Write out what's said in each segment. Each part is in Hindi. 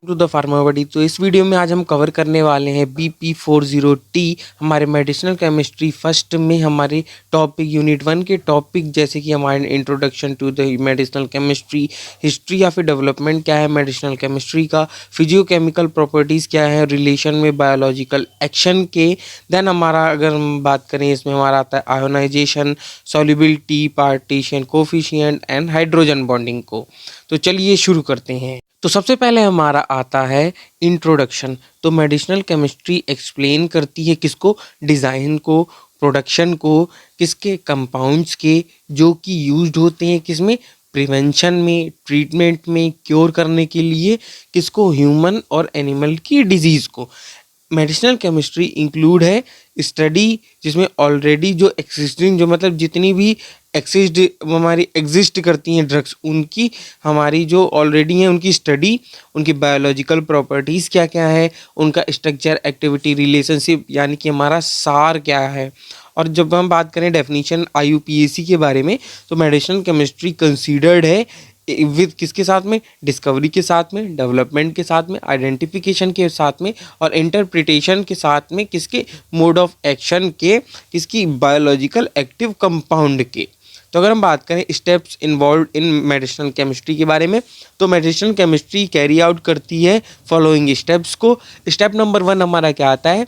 To the फार्मावडी। तो इस वीडियो में आज हम कवर करने वाले हैं BP40T। हमारे मेडिसिनल केमिस्ट्री फर्स्ट में हमारे टॉपिक यूनिट 1 के टॉपिक जैसे कि हमारे introduction to the medicinal chemistry, history या फिर डेवलपमेंट क्या है मेडिसिनल केमिस्ट्री का, फिजियोकेमिकल प्रॉपर्टीज़ क्या है रिलेशन में बायोलॉजिकल एक्शन के। देन हमारा अगर हम बात करें इसमें हमारा आता है ionisation, solubility, partition coefficient and hydrogen bonding को। तो चलिए शुरू करते हैं। तो सबसे पहले हमारा आता है इंट्रोडक्शन। तो मेडिसिनल केमिस्ट्री एक्सप्लेन करती है किसको, डिज़ाइन को, प्रोडक्शन को, किसके कंपाउंड्स के जो कि यूज्ड होते हैं किसमें, प्रिवेंशन में, ट्रीटमेंट में, क्योर करने के लिए, किसको, ह्यूमन और एनिमल की डिजीज़ को। मेडिसिनल केमिस्ट्री इंक्लूड है स्टडी जिसमें ऑलरेडी जो एक्सिस्टिंग जो मतलब जितनी भी हमारी एग्जिस्ट करती हैं ड्रग्स उनकी हमारी जो ऑलरेडी हैं उनकी स्टडी, उनकी बायोलॉजिकल प्रॉपर्टीज़ क्या क्या है, उनका स्ट्रक्चर, एक्टिविटी, रिलेशनशिप यानी कि हमारा सार क्या है। और जब हम बात करें डेफिनेशन IUPAC के बारे में तो मेडिसिनल केमिस्ट्री कंसीडर्ड है विद किसके साथ में, डिस्कवरी के साथ में, डेवलपमेंट के साथ में, आइडेंटिफिकेशन के साथ में और इंटरप्रिटेशन के साथ में, किसके, मोड ऑफ एक्शन के, किसकी, बायोलॉजिकल एक्टिव कंपाउंड के। तो अगर हम बात करें steps involve in medicinal chemistry के बारे में तो मेडिसिनल केमिस्ट्री कैरी आउट करती है फॉलोइंग स्टेप्स को। स्टेप नंबर 1 हमारा क्या आता है,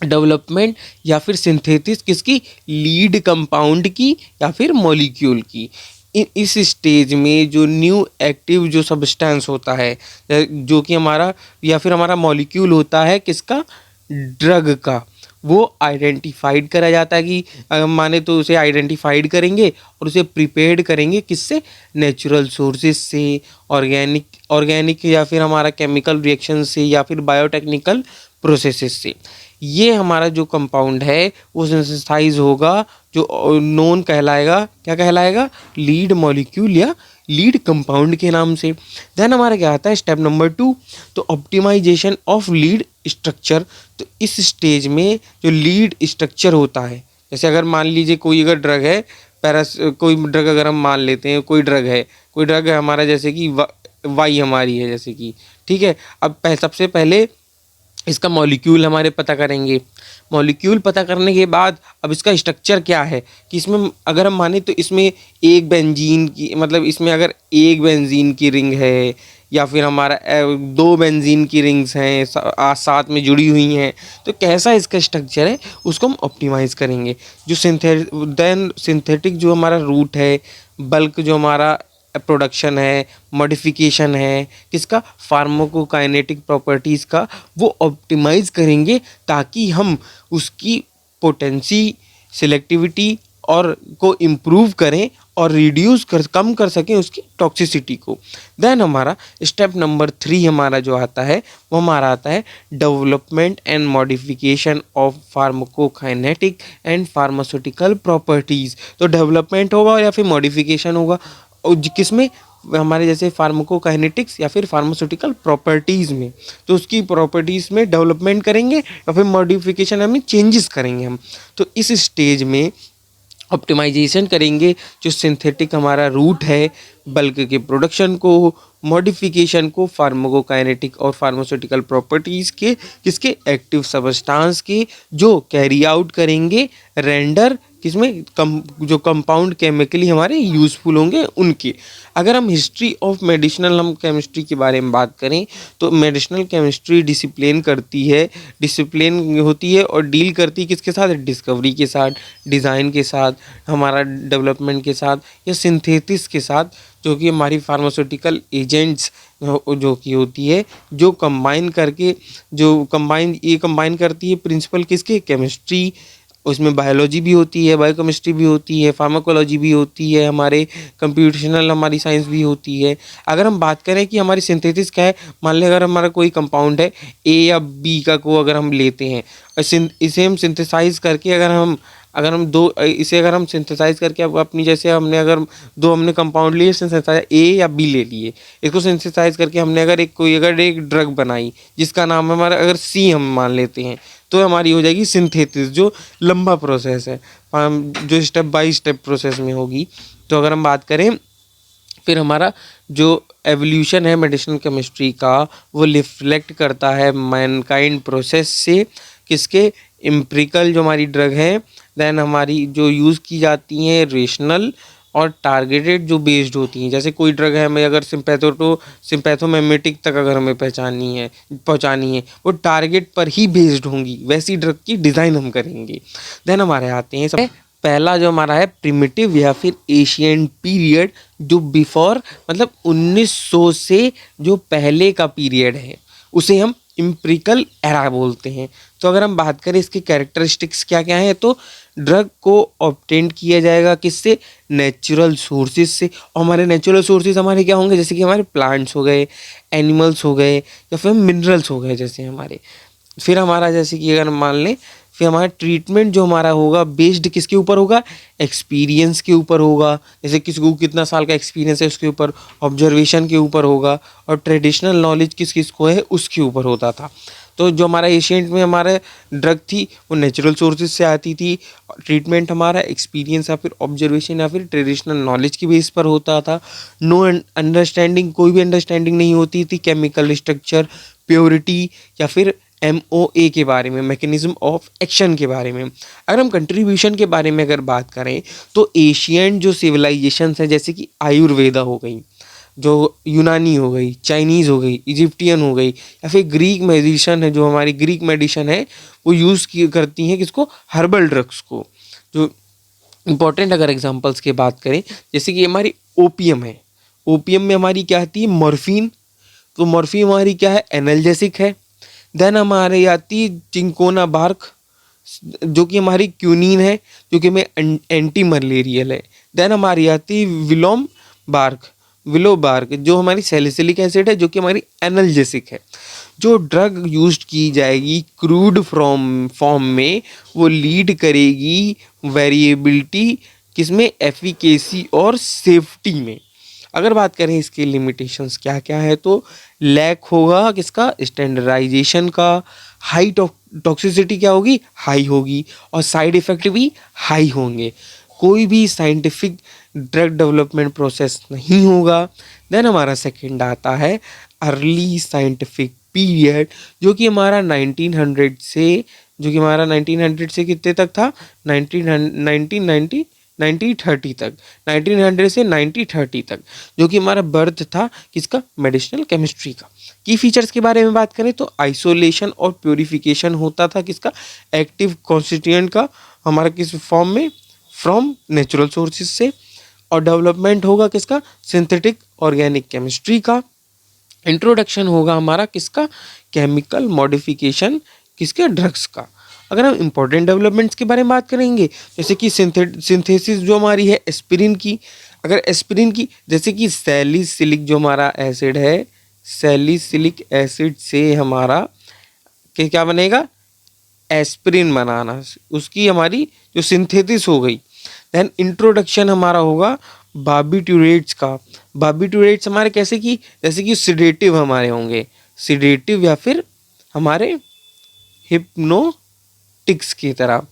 डेवलपमेंट या फिर सिंथेसिस किसकी, लीड कंपाउंड की या फिर मॉलिक्यूल की। इस स्टेज में जो न्यू एक्टिव जो सब्सटेंस होता है जो कि हमारा या फिर हमारा मॉलिक्यूल होता है किसका, ड्रग का, वो आइडेंटिफाइड करा जाता है कि अगर माने तो उसे आइडेंटिफाइड करेंगे और उसे प्रिपेयर्ड करेंगे किससे, नेचुरल सोर्सेज से, ऑर्गेनिक या फिर हमारा केमिकल रिएक्शन से या फिर बायोटेक्निकल प्रोसेसेस से। ये हमारा जो कंपाउंड है वो सिंथेसाइज होगा जो नोन कहलाएगा, क्या कहलाएगा, लीड मॉलिक्यूल या लीड कंपाउंड के नाम से। देन हमारा क्या आता है स्टेप नंबर 2, तो ऑप्टिमाइजेशन ऑफ लीड स्ट्रक्चर। तो इस स्टेज में जो लीड स्ट्रक्चर होता है, जैसे अगर मान लीजिए कोई अगर ड्रग है, कोई ड्रग अगर हम मान लेते हैं कोई ड्रग है हमारा जैसे कि वाई हमारी है जैसे कि, ठीक है। अब सबसे पहले इसका मॉलिक्यूल हमारे पता करेंगे, मॉलिक्यूल पता करने के बाद अब इसका स्ट्रक्चर क्या है कि इसमें अगर हम माने तो इसमें एक बेंजीन की मतलब इसमें अगर एक बेंजीन की रिंग है या फिर हमारा 2 बेंजीन की रिंग्स हैं साथ में जुड़ी हुई हैं, तो कैसा इसका स्ट्रक्चर है उसको हम ऑप्टिमाइज़ करेंगे। जो सिंथेटिक जो हमारा रूट है, बल्क जो हमारा प्रोडक्शन है, मॉडिफिकेशन है किसका, फार्माकोकाइनेटिक प्रॉपर्टीज़ का, वो ऑप्टिमाइज़ करेंगे ताकि हम उसकी पोटेंसी, सिलेक्टिविटी और को इम्प्रूव करें और कम कर सकें उसकी टॉक्सिसिटी को। देन हमारा स्टेप नंबर 3 हमारा जो आता है वो हमारा आता है development and modification of pharmacokinetic and pharmaceutical properties. तो डेवलपमेंट होगा या फिर मॉडिफिकेशन होगा और किसमें, हमारे जैसे फार्माकोकाइनेटिक्स या फिर फार्मास्यूटिकल प्रॉपर्टीज़ में, तो उसकी प्रॉपर्टीज़ में डेवलपमेंट करेंगे या फिर मॉडिफिकेशन में चेंजेस करेंगे हम। तो इस स्टेज में ऑप्टिमाइजेशन करेंगे जो सिंथेटिक हमारा रूट है, बल्क के प्रोडक्शन को, मॉडिफिकेशन को, फार्माकोकाइनेटिक और फार्मास्यूटिकल प्रॉपर्टीज़ के किसके, एक्टिव सब्सटेंस के, जो कैरी आउट करेंगे रेंडर किसमें, जो कंपाउंड केमिकली हमारे यूज़फुल होंगे उनके। अगर हम हिस्ट्री ऑफ मेडिसिनल हम केमिस्ट्री के बारे में बात करें तो मेडिसिनल केमिस्ट्री डिसिप्लिन होती है और डील करती है किसके साथ, डिस्कवरी के साथ, डिज़ाइन के साथ, हमारा डेवलपमेंट के साथ या सिंथेसिस के साथ, जो कि हमारी फार्मास्यूटिकल एजेंट्स जो कि होती है जो कंबाइन करती है प्रिंसिपल किसके, केमिस्ट्री, उसमें बायोलॉजी भी होती है, बायोकेमिस्ट्री भी होती है, फार्माकोलॉजी भी होती है, हमारे कंप्यूटेशनल हमारी साइंस भी होती है। अगर हम बात करें कि हमारी सिंथेसिस क्या है, मान लें अगर हमारा कोई कंपाउंड है A या B का को अगर हम लेते हैं इसे हम सिंथेसाइज करके अगर हम सिंथेसाइज करके अब अपनी जैसे हमने हमने कंपाउंड लिए सिंथेसाइज A या B ले लिए, इसको सिंथेसाइज करके हमने अगर एक ड्रग बनाई जिसका नाम हमारा अगर C हम मान लेते हैं तो हमारी हो जाएगी सिंथेसिस, जो लंबा प्रोसेस है जो स्टेप बाय स्टेप प्रोसेस में होगी। तो अगर हम बात करें फिर हमारा जो एवोल्यूशन है मेडिसिनल केमिस्ट्री का वो रिफ्लेक्ट करता है मैनकाइंड प्रोसेस से किसके एम्पिरिकल जो हमारी ड्रग है, देन हमारी जो यूज़ की जाती हैं रेशनल और टारगेटेड जो बेस्ड होती हैं। जैसे कोई ड्रग है हमें अगर सिम्पैथोमिमेटिक तक अगर हमें पहुंचानी है वो टारगेट पर ही बेस्ड होंगी, वैसी ड्रग की डिज़ाइन हम करेंगे। देन हमारे आते हैं सब पहला जो हमारा है प्रिमिटिव या फिर एशियन पीरियड, जो बिफोर मतलब 1900 से जो पहले का पीरियड है उसे हम इम्प्रिकल एरा बोलते हैं। तो अगर हम बात करें इसके कैरेक्टरिस्टिक्स क्या क्या हैं, तो ड्रग को ऑब्टेन किया जाएगा किससे, नेचुरल सोर्सेज से। और हमारे नेचुरल सोर्सेज हमारे क्या होंगे, जैसे कि हमारे प्लांट्स हो गए, एनिमल्स हो गए या फिर मिनरल्स हो गए जैसे हमारे। फिर हमारा जैसे कि अगर मान लें, फिर हमारा ट्रीटमेंट जो हमारा होगा बेस्ड किसके ऊपर होगा, एक्सपीरियंस के ऊपर होगा। जैसे किसी को कितना साल का एक्सपीरियंस है उसके ऊपर, ऑब्जर्वेशन के ऊपर होगा, और ट्रेडिशनल नॉलेज किस किस को है उसके ऊपर होता था। तो जो हमारा एशियंट में हमारा ड्रग थी वो नेचुरल सोर्सेज से आती थी, ट्रीटमेंट हमारा एक्सपीरियंस या फिर ऑब्जर्वेशन या फिर ट्रेडिशनल नॉलेज की बेस पर होता था। नो अंडरस्टैंडिंग, कोई भी अंडरस्टैंडिंग नहीं होती थी केमिकल स्ट्रक्चर, प्योरिटी या फिर MOA के बारे में, मैकेनिज्म ऑफ एक्शन के बारे में। अगर हम कंट्रीब्यूशन के बारे में अगर बात करें तो एशियन जो सिविलाइजेशन है जैसे कि आयुर्वेदा हो गई, जो यूनानी हो गई, चाइनीज़ हो गई, इजिप्टियन हो गई, या फिर ग्रीक मेडिसिन है, जो हमारी ग्रीक मेडिसिन है वो यूज़ करती हैं किसको, हर्बल ड्रग्स को। जो इंपॉर्टेंट अगर एग्जांपल्स की बात करें, जैसे कि हमारी ओपियम है, ओपियम में हमारी क्या आती है, मॉर्फिन। तो मॉर्फिन हमारी क्या है, एनाल्जेसिक है। देन हमारे आती है चिंकोना बार्क, जो कि हमारी क्यूनिन है, जो कि हमें एंटी मलेरियल है। देन हमारी आती है विलो बार्क, जो हमारी सैलिसिलिक एसिड है, जो कि हमारी एनाल्जेसिक है। जो ड्रग यूज की जाएगी क्रूड फॉर्म में वो लीड करेगी वेरिएबिलिटी किसमें, एफिकेसी और सेफ्टी में। अगर बात करें इसके लिमिटेशंस क्या क्या है, तो लैक होगा किसका, स्टैंडर्डाइजेशन का। हाई टॉक्सिसिटी क्या होगी, हाई होगी, और साइड इफेक्ट भी हाई होंगे। कोई भी साइंटिफिक ड्रग डेवलपमेंट प्रोसेस नहीं होगा। देन हमारा सेकंड आता है अर्ली साइंटिफिक पीरियड, जो कि हमारा 1900 से, जो कि हमारा 1900 से कितने तक था, 1930 तक, 1900 से 1930 तक, जो कि हमारा बर्थ था किसका, मेडिसिनल केमिस्ट्री का। की फीचर्स के बारे में बात करें तो आइसोलेशन और प्योरिफिकेशन होता था किसका, एक्टिव कॉन्स्टिट्यूएंट का, हमारा किस फॉर्म में, फ्रॉम नेचुरल सोर्सेज से। और डेवलपमेंट होगा किसका, सिंथेटिक ऑर्गेनिक केमिस्ट्री का। इंट्रोडक्शन होगा हमारा किसका, केमिकल मॉडिफिकेशन किसके, ड्रग्स का। अगर हम इंपॉर्टेंट डेवलपमेंट्स के बारे में बात करेंगे, जैसे कि सिंथेसिस जो हमारी है एस्पिरिन की, अगर एस्पिरिन की, जैसे कि सैलिसिलिक जो हमारा एसिड है, सैलिसिलिक एसिड से हमारा क्या बनेगा, एस्पिरिन बनाना, उसकी हमारी जो सिंथेसिस हो गई। देन इंट्रोडक्शन हमारा होगा बार्बिट्यूरेट्स का। बार्बिट्यूरेट्स हमारे कैसे की, जैसे कि सिडेटिव हमारे होंगे, सिडेटिव या फिर हमारे हिप्नोटिक्स की तरह।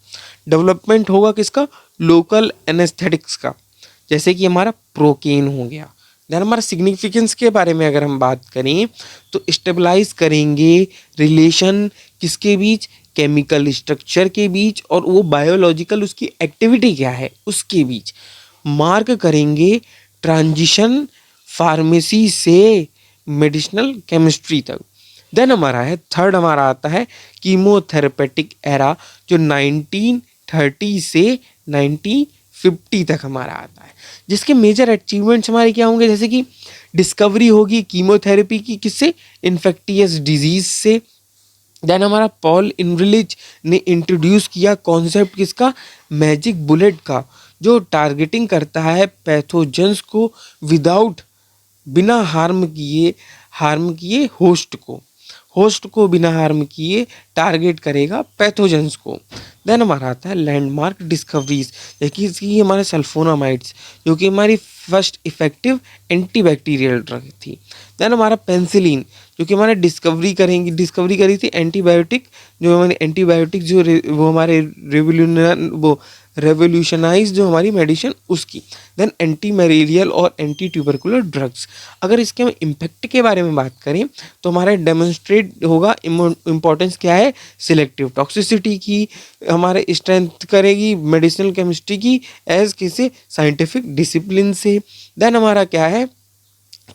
डेवलपमेंट होगा किसका, लोकल एनेस्थेटिक्स का, जैसे कि हमारा प्रोकेन हो गया। देन हमारा सिग्निफिकेंस के बारे में अगर हम बात करें तो स्टेबलाइज करेंगे रिलेशन किसके बीच, केमिकल स्ट्रक्चर के बीच, और वो बायोलॉजिकल उसकी एक्टिविटी क्या है उसके बीच। मार्क करेंगे ट्रांजिशन फार्मेसी से मेडिसिनल केमिस्ट्री तक। देन हमारा है थर्ड, हमारा आता है कीमोथेरेपेटिक एरा, जो 1930 से 1950 तक हमारा आता है, जिसके मेजर अचीवमेंट्स हमारे क्या होंगे, जैसे कि डिस्कवरी होगी कीमोथेरेपी की किससे, इन्फेक्टियस डिजीज से। देन हमारा पॉल इनरिच ने इंट्रोड्यूस किया कॉन्सेप्ट किसका, मैजिक बुलेट का, जो टारगेटिंग करता है पैथोजेंस को विदाउट, बिना हार्म किए होस्ट को बिना हार्म किए टारगेट करेगा पैथोजेंस को। देन हमारा आता है लैंडमार्क डिस्कवरीज, जैसे हमारे सल्फोनामाइड्स, जो कि हमारी फर्स्ट इफेक्टिव एंटीबैक्टीरियल ड्रग थी। देन हमारा पेंसिलिन, जो कि हमारे डिस्कवरी करी थी एंटीबायोटिक, जो हमारे एंटीबायोटिक वो हमारे रेवोल्यूशनाइज जो हमारी मेडिसिन उसकी। देन एंटी मलेरियल और एंटी ट्यूबरकुलर ड्रग्स। अगर इसके हम इम्पैक्ट के बारे में बात करें तो हमारा डेमोन्स्ट्रेट होगा इम्पोर्टेंस क्या है सिलेक्टिव टॉक्सिसिटी की, हमारे स्ट्रेंथ करेगी मेडिसिनल केमिस्ट्री की एज किसी साइंटिफिक डिसिप्लिन से। देन हमारा क्या है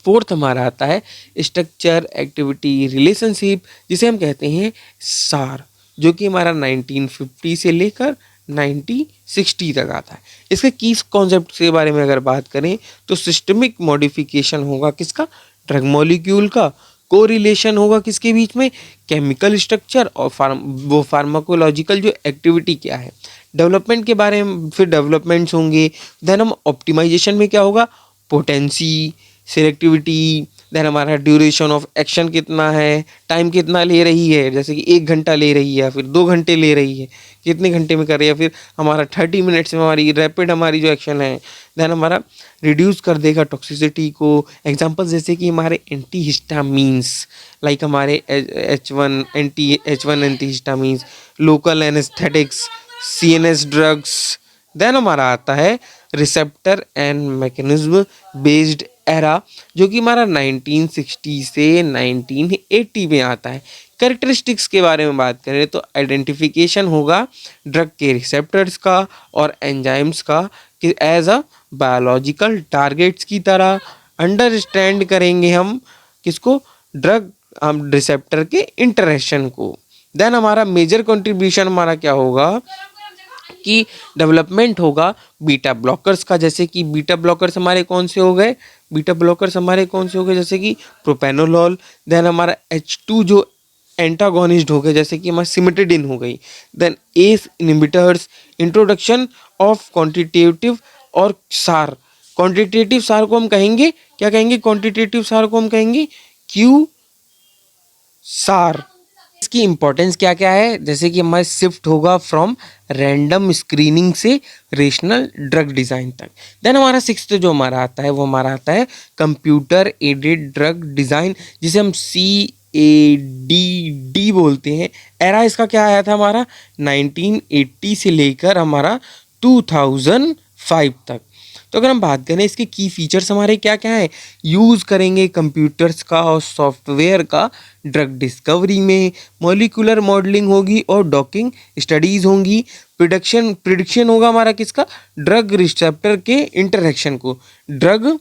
फोर्थ हमारा आता है स्ट्रक्चर एक्टिविटी रिलेशनशिप, जिसे हम कहते हैं सार, जो कि हमारा 1950 से लेकर 1960 तक आता है। इसके की कॉन्सेप्ट के बारे में अगर बात करें तो सिस्टमिक मॉडिफिकेशन होगा किसका ड्रग मॉलिक्यूल का, कोरिलेशन होगा किसके बीच में केमिकल स्ट्रक्चर और फार्माकोलॉजिकल जो एक्टिविटी क्या है। डेवलपमेंट के बारे में फिर डेवलपमेंट्स होंगे। देन हम ऑप्टिमाइजेशन में क्या होगा पोटेंसी सिलेक्टिविटी, देन हमारा ड्यूरेशन ऑफ एक्शन कितना है, टाइम कितना ले रही है, जैसे कि 1 घंटा ले रही है फिर 2 घंटे ले रही है, कितने घंटे में कर रही है, फिर हमारा 30 मिनट्स में हमारी रैपिड हमारी जो एक्शन है। देन हमारा रिड्यूस कर देगा टॉक्सिसिटी को। एग्जांपल जैसे कि हमारे एंटी हिस्टामीन्स लाइक हमारे H1 antihistamines, local anaesthetics, CNS drugs. Then हमारा आता है receptor and mechanism based era, जो कि हमारा 1960 से 1980 में आता है। कैरेक्टरिस्टिक्स के बारे में बात करें तो आइडेंटिफिकेशन होगा ड्रग के रिसेप्टर्स का और एंजाइम्स का कि एज अ बायोलॉजिकल टारगेट्स की तरह अंडरस्टैंड करेंगे हम किसको ड्रग हम रिसेप्टर के इंटरेक्शन को। देन हमारा मेजर कंट्रीब्यूशन हमारा क्या होगा कि डेवलपमेंट होगा बीटा ब्लॉकर्स का, जैसे कि बीटा ब्लॉकर्स हमारे कौन से हो गए जैसे कि प्रोपेनोलॉल। देन हमारा H2 जो एंटागोनिस्ट हो गए जैसे कि हमारा सिमेटिडिन हो गई। Then ACE inhibitors, introduction of quantitative और सार। क्वांटिटेटिव सार को हम कहेंगे क्या कहेंगे क्वांटिटेटिव सार को हम कहेंगे क्यू सार। इसकी इंपॉर्टेंस क्या क्या है जैसे कि हमारे शिफ्ट होगा फ्रॉम रैंडम स्क्रीनिंग से रेशनल ड्रग डिज़ाइन तक। देन हमारा सिक्स्थ जो हमारा आता है वो हमारा आता है कंप्यूटर एडेड ड्रग डिज़ाइन, जिसे हम CADD बोलते हैं। एरा इसका क्या आया था हमारा 1980 से लेकर हमारा 2005 तक। तो अगर हम बात करें इसके की फीचर्स हमारे क्या क्या है, यूज़ करेंगे कंप्यूटर्स का और सॉफ्टवेयर का ड्रग डिस्कवरी में, मॉलिक्यूलर मॉडलिंग होगी और डॉकिंग स्टडीज़ होंगी। प्रिडिक्शन होगा हमारा किसका ड्रग रिसेप्टर के इंटरेक्शन को, ड्रग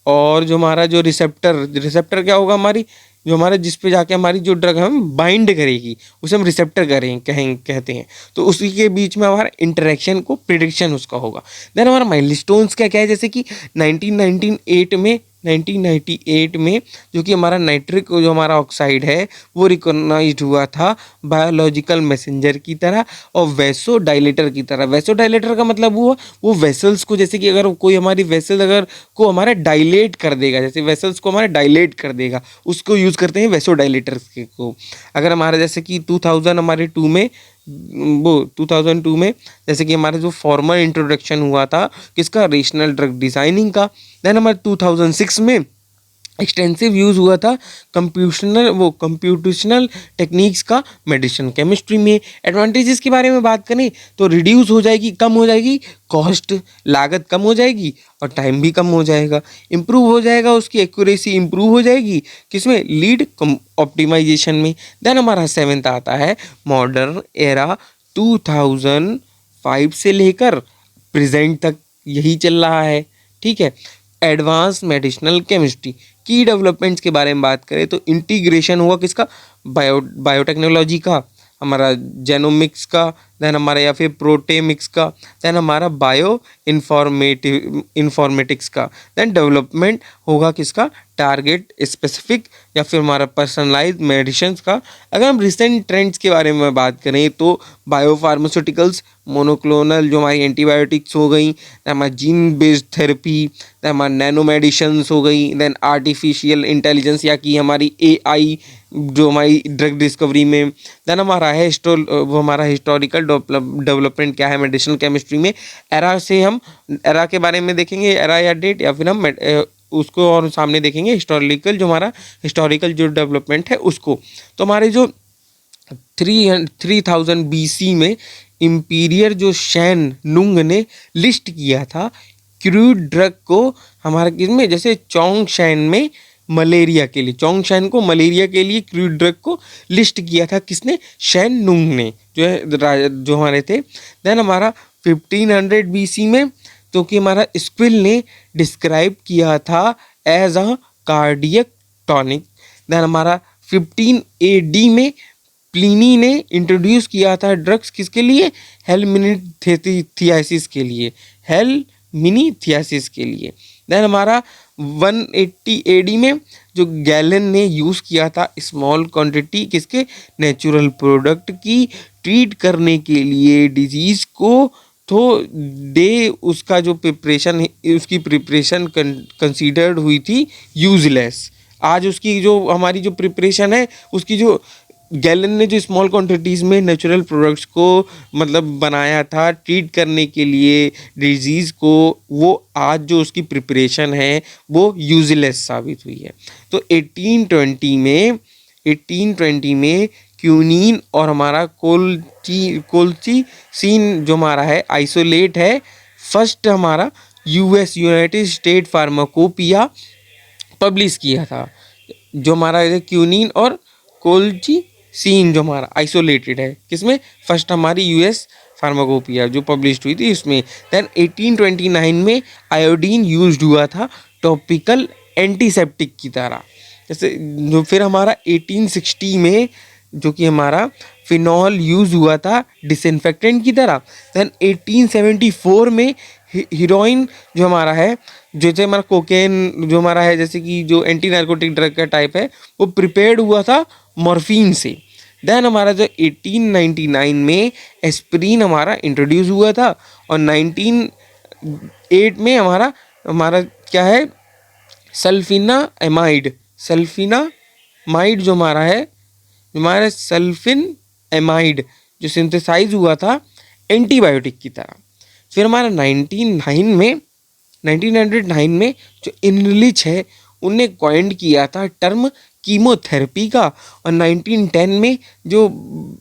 और जो हमारा जो रिसेप्टर क्या होगा हमारी जो हमारे जिस पे जाके हमारी जो ड्रग हम बाइंड करेगी उसे हम रिसेप्टर कहते हैं। तो उसी के बीच में हमारा इंटरेक्शन को प्रिडिक्शन उसका होगा। देन हमारा माइलस्टोन्स क्या क्या है जैसे कि 1998 में जो कि हमारा नाइट्रिक जो हमारा ऑक्साइड है वो रिकॉग्नाइज्ड हुआ था बायोलॉजिकल मैसेंजर की तरह और वैसो डायलेटर की तरह। वैसो डायलेटर का मतलब हुआ वो वेसल्स को, जैसे कि अगर कोई हमारी वेसल अगर को हमारा डायलेट कर देगा, जैसे वेसल्स को हमारा डायलेट कर देगा उसको यूज़ करते हैं वैसो डायलेटर को। अगर हमारा जैसे कि 2002 में जैसे कि हमारा जो फॉर्मल इंट्रोडक्शन हुआ था किसका रेशनल ड्रग डिज़ाइनिंग का। देन हमारे 2006 में एक्सटेंसिव यूज़ हुआ था कंप्यूटेशनल टेक्निक्स का मेडिसिन केमिस्ट्री में। एडवांटेजेस के बारे में बात करें तो रिड्यूस हो जाएगी, कम हो जाएगी कॉस्ट, लागत कम हो जाएगी और टाइम भी कम हो जाएगा। इम्प्रूव हो जाएगा उसकी एक्यूरेसी इम्प्रूव हो जाएगी किसमें लीड ऑप्टिमाइजेशन में। देन हमारा 7th आता है मॉडर्न एरा 2005 से लेकर प्रेजेंट तक यही चल रहा है। ठीक है, एडवांस मेडिसिनल केमिस्ट्री की डेवलपमेंट्स के बारे में बात करें तो इंटीग्रेशन हुआ किसका बायोटेक्नोलॉजी का, हमारा जेनोमिक्स का, देन हमारा या फिर प्रोटेमिक्स का, देन हमारा इन्फॉर्मेटिक्स का। देन डेवलपमेंट होगा किसका टारगेट स्पेसिफिक या फिर हमारा पर्सनलाइज्ड मेडिसिन्स का। अगर हम रिसेंट ट्रेंड्स के बारे में बात करें तो बायोफार्मास्यूटिकल्स, मोनोक्लोनल जो हमारी एंटीबायोटिक्स हो गई, हमारा जीन बेस्ड थेरेपी, देन हमारा नैनो मेडिसिन्स हो गई, देन आर्टिफिशियल इंटेलिजेंस या कि हमारी AI जो हमारी ड्रग डिस्कवरी में। देन हमारा है वो हमारा हिस्टोरिकल डेवलपमेंट क्या है मेडिसिनल केमिस्ट्री में। एरा से हम एरा के बारे में देखेंगे, एरा या डेट, या फिर हम उसको और सामने देखेंगे हिस्टोरिकल जो हमारा हिस्टोरिकल जो डेवलपमेंट है उसको। तो हमारे जो 3000 BC में इंपीरियर जो शैन नुंग ने लिस्ट किया था क्रूड ड्रग को हमारा किसमें, जैसे चोंग शैन में मलेरिया के लिए, चोंग शैन को मलेरिया के लिए क्रूड ड्रग को लिस्ट किया था किसने, शैन नुंग ने, जो है जो हमारे थे। देन हमारा 1500 BC में तो कि हमारा स्क्विल ने डिस्क्राइब किया था as a cardiac tonic. Then हमारा 15 AD में प्लिनी ने इंट्रोड्यूस किया था ड्रग्स किसके लिए, हेलमिनीथियासिस के लिए, हेलमिनीथियासिस के लिए। देन हमारा 180 AD में जो गैलन ने यूज़ किया था स्मॉल क्वांटिटी किसके, नेचुरल प्रोडक्ट की ट्रीट करने के लिए डिजीज़ को, तो दे उसका जो प्रिपरेशन उसकी प्रिपरेशन कंसीडर्ड हुई थी यूजलेस। आज उसकी जो हमारी जो प्रिपरेशन है उसकी जो गैलन ने जो स्मॉल क्वांटिटीज़ में नेचुरल प्रोडक्ट्स को मतलब बनाया था ट्रीट करने के लिए डिजीज़ को, वो आज जो उसकी प्रिपरेशन है वो यूजलेस साबित हुई है। तो 1820 में क्यूनीन और हमारा कोल्चिसिन जो हमारा है आइसोलेट है, फर्स्ट हमारा यूनाइटेड स्टेट फार्माकोपिया पब्लिश किया था। जो हमारा क्यूनीन और कोल्चिसिन जो हमारा आइसोलेटेड है किसमें, फर्स्ट हमारी यूएस फार्माकोपिया जो पब्लिश हुई थी इसमें। दैन 1829 में आयोडीन यूज्ड हुआ था टॉपिकल एंटीसेप्टिक की तरह। जैसे जो फिर हमारा 1860 में जो कि हमारा फिनॉल यूज़ हुआ था डिसइंफेक्टेंट की तरह। दैन 1874 में हीरोइन जो हमारा है, जैसे हमारा कोकेन जो हमारा है, जैसे कि जो एंटी नार्कोटिक ड्रग का टाइप है, वो प्रिपेयर्ड हुआ था मॉर्फिन से। देन हमारा जो 1899 में एस्प्रीन हमारा इंट्रोड्यूस हुआ था, और 1908 में हमारा क्या है, सल्फिनामाइड जो हमारा है, हमारा सल्फिनामाइड जो सिंथेसाइज हुआ था एंटीबायोटिक की तरह। फिर हमारा 1909 में जो इनरिच है उनने कॉइंड किया था टर्म कीमोथेरेपी का, और 1910 में जो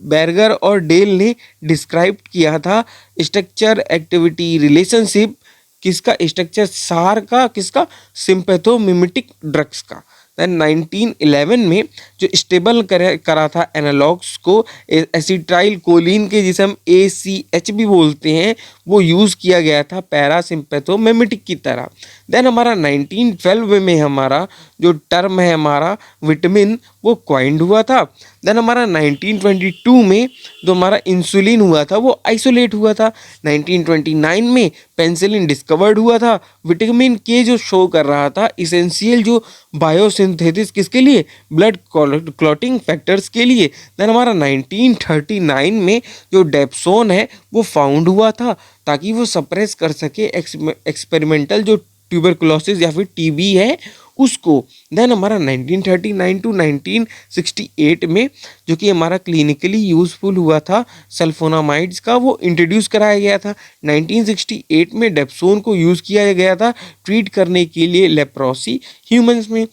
बैर्गर और डेल ने डिस्क्राइब किया था स्ट्रक्चर एक्टिविटी रिलेशनशिप किसका, स्ट्रक्चर सार का, किसका, सिंपैथोमिमेटिक ड्रग्स का। दैन 1911 में जो स्टेबल करा था एनालॉग्स को एसिटाइल कोलिन के, जिसे हम ACH भी बोलते हैं, वो यूज़ किया गया था पैरासिम्पैथोमिमेटिक की तरह। देन हमारा 1912 में हमारा जो टर्म है हमारा विटामिन वो क्वाइंड हुआ था। देन हमारा 1922 में जो हमारा इंसुलिन हुआ था वो आइसोलेट हुआ था। 1929 में पेंसिलिन डिस्कवर्ड हुआ था, विटामिन के जो शो कर रहा था इसेंशियल जो बायोसिंथेसिस किसके लिए, ब्लड क्लॉटिंग फैक्टर्स के लिए। देन हमारा 1939 में जो डेप्सोन है वो फाउंड हुआ था ताकि वो सप्रेस कर सके एक्सपेरिमेंटल जो ट्यूबरकुलोसिस या फिर TB है उसको। देन हमारा 1939 टू 1968 में जो कि हमारा क्लिनिकली यूज़फुल हुआ था सल्फोनामाइड्स का, वो इंट्रोड्यूस कराया गया था। 1968 में डेप्सोन को यूज़ किया गया था ट्रीट करने के लिए लेप्रोसी ह्यूमंस में।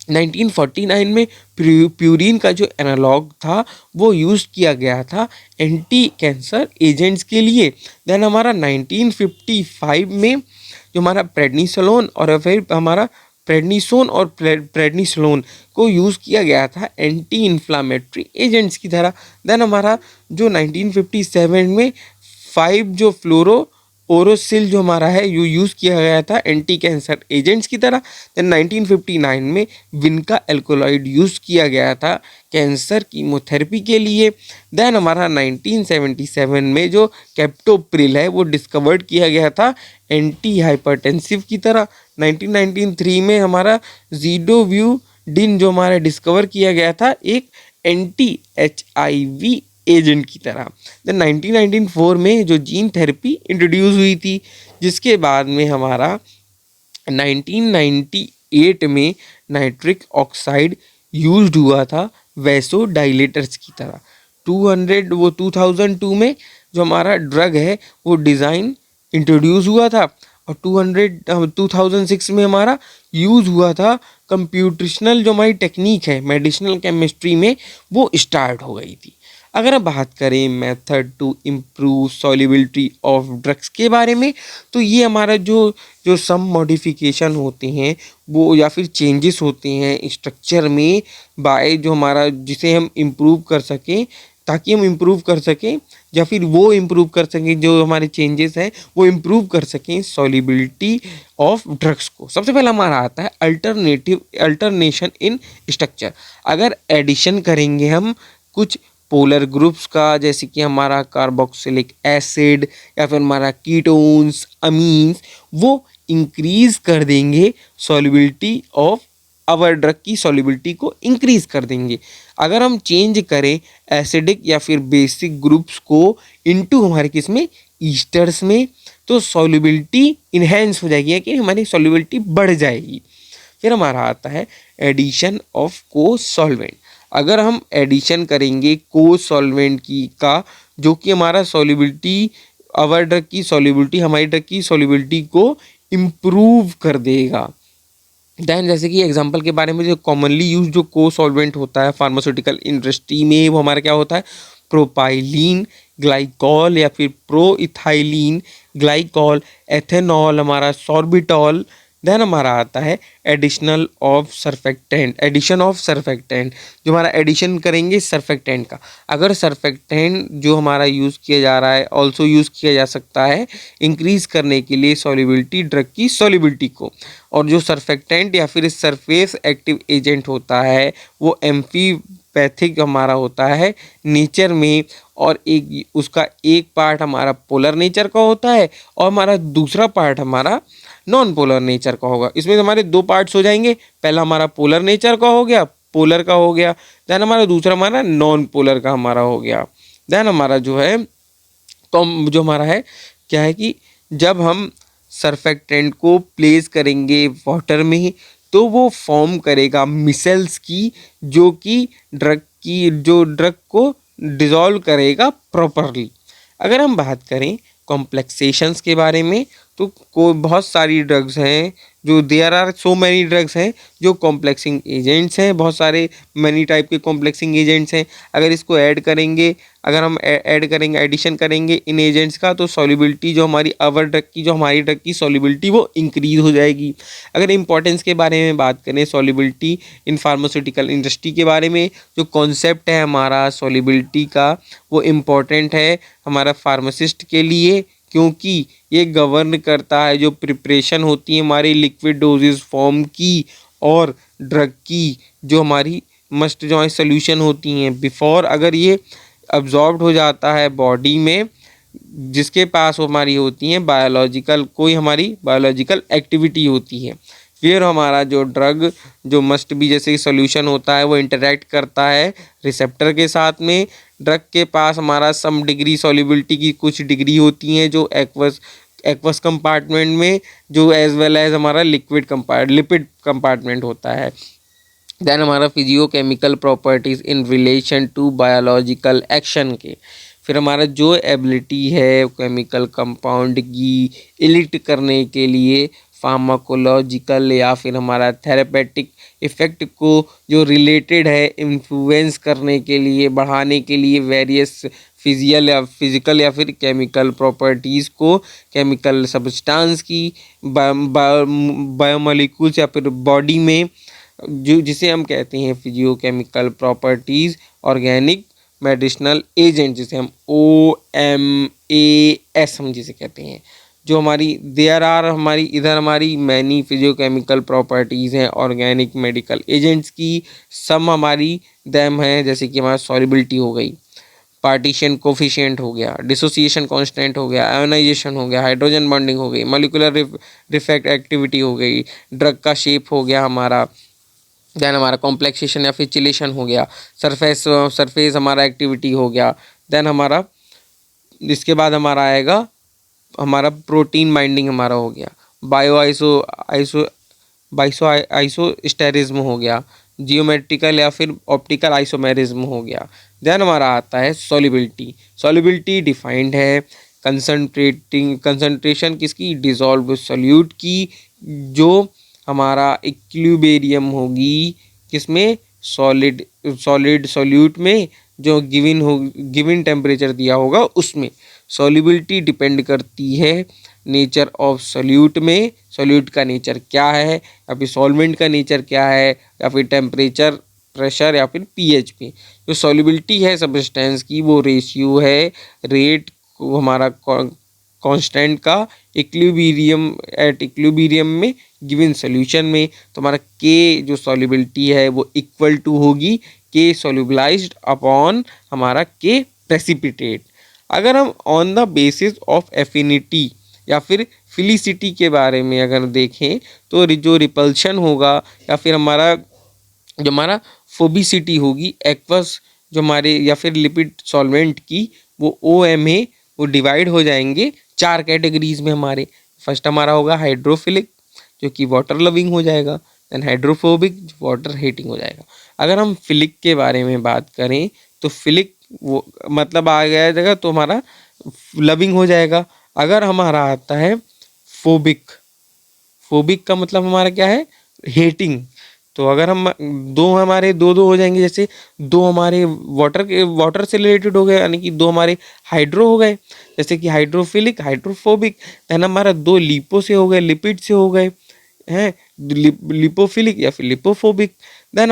1949 में प्यूरिन का जो एनालॉग था वो यूज़ किया गया था एंटी कैंसर एजेंट्स के लिए। देन हमारा 1955 में जो हमारा प्रेडनिसोलोन और फिर हमारा प्रेडनिसोन और प्रेडनिसोलोन को यूज़ किया गया था एंटी इन्फ्लामेटरी एजेंट्स की तरह। देन हमारा जो 1957 में 5 जो फ्लोरो ओरोसिल जो हमारा है यूज़ किया गया था एंटी कैंसर एजेंट्स की तरह। देन 1959 में विनका एल्कोलॉइड यूज़ किया गया था कैंसर कीमोथेरेपी के लिए। देन हमारा 1977 में जो कैप्टोप्रिल है वो डिस्कवर्ड किया गया था एंटी हाइपरटेंसिव की तरह। 1993 में हमारा ज़िडोव्यूडिन जो हमारा डिस्कवर किया गया था एक एंटी HIV एजेंट की तरह। देन 1994 में जो जीन थेरेपी इंट्रोड्यूस हुई थी, जिसके बाद में हमारा 1998 में नाइट्रिक ऑक्साइड यूज्ड हुआ था वैसोडाइलेटर्स की तरह। 2002 में जो हमारा ड्रग है वो डिज़ाइन इंट्रोड्यूस हुआ था, और 2006 में हमारा यूज़ हुआ था कंप्यूटेशनल, जो हमारी टेक्निक है मेडिसिनल केमिस्ट्री में, वो स्टार्ट हो गई थी। अगर हम बात करें method to improve solubility of drugs के बारे में, तो ये हमारा जो जो सम मॉडिफिकेशन होते हैं वो, या फिर चेंजेस होते हैं स्ट्रक्चर में, बाय जो हमारा, जिसे हम इम्प्रूव कर सकें, ताकि हम इम्प्रूव कर सकें, या फिर वो इम्प्रूव कर सकें, जो हमारे चेंजेस हैं वो इम्प्रूव कर सकें सॉल्युबिलिटी ऑफ ड्रग्स को। सबसे पहला हमारा आता है अल्टरनेशन इन स्ट्रक्चर। अगर एडिशन करेंगे हम कुछ पोलर ग्रुप्स का, जैसे कि हमारा कार्बोक्सिलिक एसिड या फिर हमारा कीटोन्स, अमीन्स, वो इंक्रीज कर देंगे सॉल्युबिलिटी ऑफ अवर ड्रग की सॉल्युबिलिटी को इंक्रीज कर देंगे। अगर हम चेंज करें एसिडिक या फिर बेसिक ग्रुप्स को इनटू हमारे किस में, ईस्टर्स में, तो सॉल्युबिलिटी इन्हेंस हो जाएगी, कि हमारी सॉल्युबिलिटी बढ़ जाएगी। फिर हमारा आता है एडिशन ऑफ को सॉल्वेंट। अगर हम एडिशन करेंगे को सॉल्वेंट की का, जो कि हमारा सॉल्युबिलिटी, अवर ड्रग की सॉल्युबिलिटी, हमारी ड्रग की सॉल्युबिलिटी को इम्प्रूव कर देगा। दैन जैसे कि एग्जांपल के बारे में, जो कॉमनली यूज जो को सॉल्वेंट होता है फार्मास्यूटिकल इंडस्ट्री में, वो हमारा क्या होता है, प्रोपाइलीन ग्लाइकॉल या फिर प्रोइथाइलीन ग्लाइकॉल, एथेनॉल, हमारा सॉर्बिटॉल। देन हमारा आता है एडिशन ऑफ सरफेक्टेंट, जो हमारा एडिशन करेंगे सरफेक्टेंट का। अगर सरफेक्टेंट जो हमारा यूज़ किया जा रहा है, ऑल्सो यूज़ किया जा सकता है इंक्रीज़ करने के लिए सॉल्युबिलिटी, ड्रग की सॉल्युबिलिटी को। और जो सरफेक्टेंट या फिर सरफेस एक्टिव एजेंट होता है, वो एम्फीपैथिक हमारा होता है नेचर में, और एक उसका एक पार्ट हमारा पोलर नेचर का होता है और हमारा दूसरा पार्ट हमारा नॉन पोलर नेचर का होगा। इसमें हमारे दो पार्ट्स हो जाएंगे, पहला हमारा पोलर नेचर का हो गया, पोलर का हो गया, देन हमारा दूसरा हमारा नॉन पोलर का हमारा हो गया। देन हमारा जो है जो हमारा है क्या है कि जब हम सरफेक्टेंट को प्लेस करेंगे वाटर में, तो वो फॉर्म करेगा मिसेल्स की, जो कि ड्रग को डिज़ोल्व करेगा प्रॉपरली। अगर हम बात करें कॉम्प्लेक्सेशंस के बारे में, तो बहुत सारी ड्रग्स हैं, जो there are so many drugs हैं जो कॉम्प्लेक्सिंग एजेंट्स हैं, बहुत सारे मैनी टाइप के कॉम्प्लेक्सिंग एजेंट्स हैं। अगर इसको ऐड करेंगे, अगर हम ऐड करेंगे, एडिशन करेंगे इन एजेंट्स का, तो सॉल्युबिलिटी जो हमारी अवर ड्रग की, जो हमारी ड्रग की सॉल्युबिलिटी, वो इंक्रीज हो जाएगी। अगर इंपॉर्टेंस के बारे में बात करें सॉल्युबिलिटी इन फार्मास्यूटिकल इंडस्ट्री के बारे में, जो कॉन्सेप्ट है हमारा सॉल्युबिलिटी का, वो इम्पॉर्टेंट है हमारा फार्मासिस्ट के लिए, क्योंकि ये गवर्न करता है जो प्रिपरेशन होती है हमारी लिक्विड डोजेस फॉर्म की, और ड्रग की जो हमारी जो हमारी सोल्यूशन होती हैं बिफोर, अगर ये अब्जॉर्ब्ड हो जाता है बॉडी में, जिसके पास वो हमारी होती हैं बायोलॉजिकल, कोई हमारी बायोलॉजिकल एक्टिविटी होती है, फिर हमारा जो ड्रग जो मस्ट बी जैसे सोल्यूशन होता है, वो इंटरेक्ट करता है रिसेप्टर के साथ में। ड्रग के पास हमारा सम डिग्री सॉल्युबिलिटी की कुछ डिग्री होती हैं जो एक्वस कंपार्टमेंट में, जो एज वेल एज हमारा लिपिड कंपार्टमेंट होता है। देन हमारा physicochemical properties in relation to biological action के, फिर हमारा जो एबिलिटी है केमिकल कंपाउंड की इलिट करने के लिए, फार्माकोलॉजिकल या फिर हमारा थेरेपेटिक इफ़ेक्ट को जो रिलेटेड है इन्फ्लुएंस करने के लिए, बढ़ाने के लिए वेरियस फिजिकल या फिर केमिकल प्रॉपर्टीज़ को, केमिकल सब्सटेंस की बायोमोलिक्यूल्स या फिर बॉडी में, जो जिसे हम कहते हैं physicochemical properties, organic medicinal agent, जिसे हम OMAS हम जिसे कहते हैं, जो हमारी देयर आर हमारी इधर हमारी मैनी फिजियोकेमिकल प्रॉपर्टीज़ हैं ऑर्गेनिक मेडिकल एजेंट्स की। सम हमारी दैम हैं, जैसे कि हमारा सॉल्युबिलिटी हो गई, पार्टीशन कोफिशिएंट हो गया, डिसोसिएशन कांस्टेंट हो गया, आयोनाइजेशन हो गया, हाइड्रोजन बॉन्डिंग हो गई, मॉलिक्यूलर रिफेक्ट एक्टिविटी हो गई, ड्रग का शेप हो गया हमारा, देन हमारा कॉम्प्लेक्सेशन या फिर चिलेशन हो गया, सरफेस हमारा एक्टिविटी हो गया। देन हमारा इसके बाद हमारा आएगा हमारा प्रोटीन बाइंडिंग हमारा हो गया, आइसोस्टेरिज्म हो गया, जियोमेट्रिकल या फिर ऑप्टिकल आइसोमेरिज्म हो गया। देन हमारा आता है सॉल्युबिलिटी डिफाइंड है कंसंट्रेशन किसकी, डिसॉल्व सॉल्यूट की, जो हमारा इक्विलिब्रियम होगी किसमें, सॉलिड सॉलिड सॉल्यूट में, जो गिवन टेम्परेचर दिया होगा उसमें। सॉल्युबिलिटी डिपेंड करती है नेचर ऑफ सॉल्यूट में, सॉल्यूट का नेचर क्या है, या फिर सॉल्वेंट का नेचर क्या है, या फिर टेम्परेचर, प्रेशर, या फिर पीएच पे। जो सॉल्युबिलिटी है सब्सटेंस की वो रेशियो है रेट हमारा कांस्टेंट का इक्विलिब्रियम में गिवन सॉल्यूशन में। तो हमारा के जो सॉल्युबिलिटी है वो इक्वल टू होगी के सॉल्युबलाइज्ड अपॉन हमारा के प्रेसिपिटेट। अगर हम on the basis of affinity या फिर फिलिसिटी के बारे में अगर देखें तो जो रिपल्शन होगा या फिर हमारा फोबिसिटी होगी एक्वस जो हमारे या फिर लिपिड सॉल्वेंट की, वो ओ एम ए वो डिवाइड हो जाएंगे 4 कैटेगरीज में हमारे। फर्स्ट हमारा होगा हाइड्रोफिलिक जो कि वाटर लविंग हो जाएगा, देन हाइड्रोफोबिक जो वाटर हीटिंग हो जाएगा। अगर हम फिलिक के बारे में बात करें तो फिलिक वो मतलब आ गया जाएगा तो हमारा लविंग हो जाएगा। अगर हमारा आता है फोबिक, फोबिक का मतलब हमारा क्या है, हेटिंग। तो अगर हम दो हमारे दो दो हो जाएंगे, जैसे दो हमारे वाटर से रिलेटेड हो गए, यानी कि दो हमारे हाइड्रो हो गए, जैसे कि हाइड्रोफिलिक हाइड्रोफोबिक। देन हमारा दो लिपो से हो गए, लिपिड से हो गए हैं, लिपोफिलिक या फिर लिपोफोबिक। देन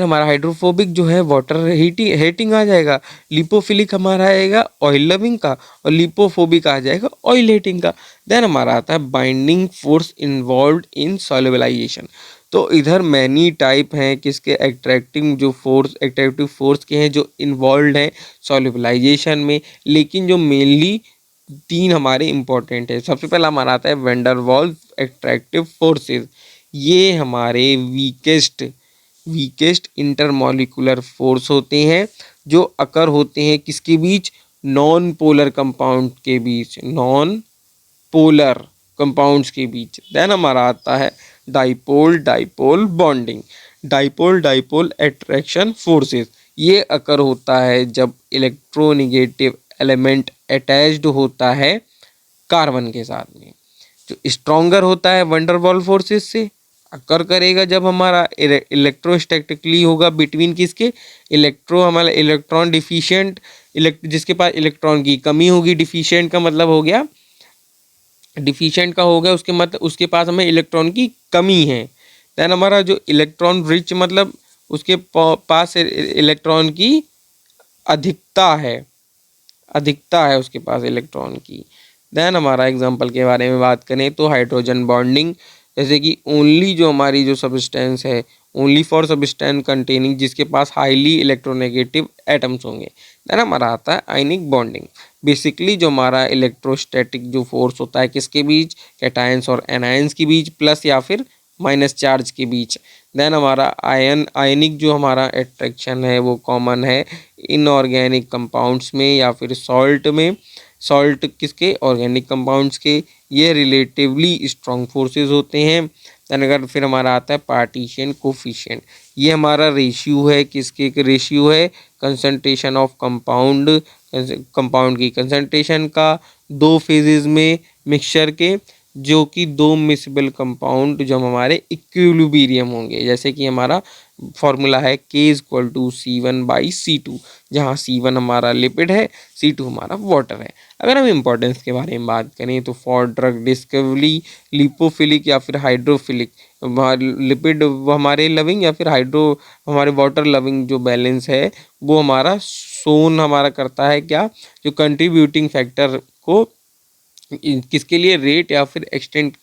हमारा हाइड्रोफोबिक जो है वाटर हीटिंग आ जाएगा, लिपोफिलिक हमारा आएगा ऑयल लविंग का, और लिपोफोबिक आ जाएगा ऑयल हीटिंग का। देन हमारा आता है बाइंडिंग फोर्स इन्वॉल्व इन सॉल्युबलाइजेशन। तो इधर मैनी टाइप हैं किसके, एट्रैक्टिव फोर्स के हैं जो इन्वॉल्व हैं सॉल्युबलाइजेशन में, लेकिन जो मेनली 3 हमारे इंपॉर्टेंट है। सबसे पहला हमारा आता है वेंडर वॉल्स एट्रैक्टिव फोर्सेस। ये हमारे वीकेस्ट इंटरमॉलिक्यूलर फोर्स होते हैं जो अकर होते हैं किसके बीच, नॉन पोलर कंपाउंड के बीच, नॉन पोलर कंपाउंड्स के बीच। देन हमारा आता है dipole dipole bonding, dipole dipole attraction forces. ये अकर होता है जब इलेक्ट्रोनेगेटिव एलिमेंट अटैच्ड होता है कार्बन के साथ में। जो स्ट्रॉन्गर होता है वंडरवॉल फोर्सेस से अकर करेगा जब हमारा इलेक्ट्रोस्टैटिकली होगा बिटवीन किसके, हमारा इलेक्ट्रॉन डिफिशिएंट, जिसके पास इलेक्ट्रॉन की कमी होगी। डिफिशिएंट का मतलब हो गया, डिफिशिएंट का हो गया उसके मतलब उसके पास हमें इलेक्ट्रॉन की कमी है। देन हमारा जो इलेक्ट्रॉन रिच मतलब उसके पास इलेक्ट्रॉन की अधिकता है उसके पास इलेक्ट्रॉन की। देन हमारा एग्जांपल के बारे में बात करें तो हाइड्रोजन बॉन्डिंग, जैसे कि ओनली जो हमारी जो सब्सटेंस है, ओनली फॉर सब्सटेंस कंटेनिंग जिसके पास हाईली इलेक्ट्रोनेगेटिव एटम्स होंगे। देन हमारा आता है आयनिक बॉन्डिंग, बेसिकली जो हमारा इलेक्ट्रोस्टैटिक जो फोर्स होता है किसके बीच, कैटायंस और एनायंस के बीच, प्लस या फिर माइनस चार्ज के बीच। देन हमारा आयनिक जो हमारा अट्रैक्शन है वो कॉमन है इनऑर्गेनिक कंपाउंड्स में या फिर सॉल्ट में, सॉल्ट किसके, ऑर्गेनिक कंपाउंड्स के। ये रिलेटिवली स्ट्रॉन्ग फोर्सेस होते हैं। देन अगर फिर हमारा आता है पार्टीशन कोफिशिएंट, ये हमारा रेशियो है किसके, रेशियो है कंसंट्रेशन ऑफ कंपाउंड की कंसंट्रेशन का 2 फेजेस में मिक्सचर के, जो कि 2 मिसिबल कंपाउंड जो हमारे इक्विलिब्रियम होंगे। जैसे कि हमारा फॉर्मूला है K=C1/C2, जहाँ C1 हमारा लिपिड है, C2 हमारा वाटर है। अगर हम इम्पोर्टेंस के बारे में बात करें तो फॉर ड्रग डिस्कवरी लिपोफिलिक या फिर हाइड्रोफिलिक, लिपिड हमारे लविंग या फिर हाइड्रो हमारे वाटर लविंग जो बैलेंस है वो हमारा सोन हमारा करता है क्या, जो कंट्रीब्यूटिंग फैक्टर को किसके लिए, रेट या फिर एक्सटेंट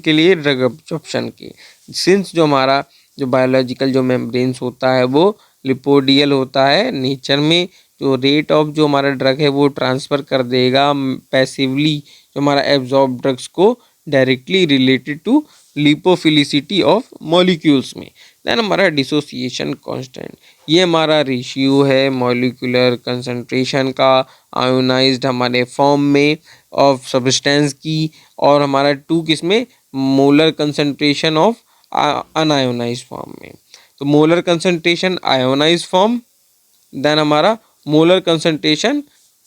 के लिए ड्रग एब्जॉर्प्शन के। सिंस जो हमारा जो बायोलॉजिकल जो मेम्ब्रेन्स होता है वो लिपोडियल होता है नेचर में, जो रेट ऑफ जो हमारा ड्रग है वो ट्रांसफ़र कर देगा पैसिवली जो हमारा एब्जॉर्ब ड्रग्स को directly related to lipophilicity of molecules में। देन हमारा डिसोसिएशन कांस्टेंट, ये हमारा रेशियो है मॉलिक्यूलर कंसंट्रेशन का आयोनाइज्ड हमारे फॉर्म में ऑफ सब्सटेंस की, और हमारा 2 किसमें, molar concentration of unionised form में। तो molar concentration ionised form, then हमारा मोलर कंसंट्रेशन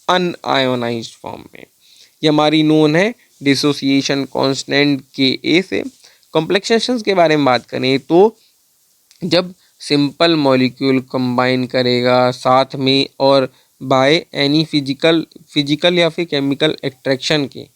अनआयोनाइज्ड फॉर्म में। ये हमारी नोन है डिसोसिएशन कांस्टेंट के ए से। कॉम्प्लेक्सेशंस के बारे में बात करें तो जब सिंपल मॉलिक्यूल कंबाइन करेगा साथ में और बाय एनी फिजिकल या फिर केमिकल एट्रैक्शन के,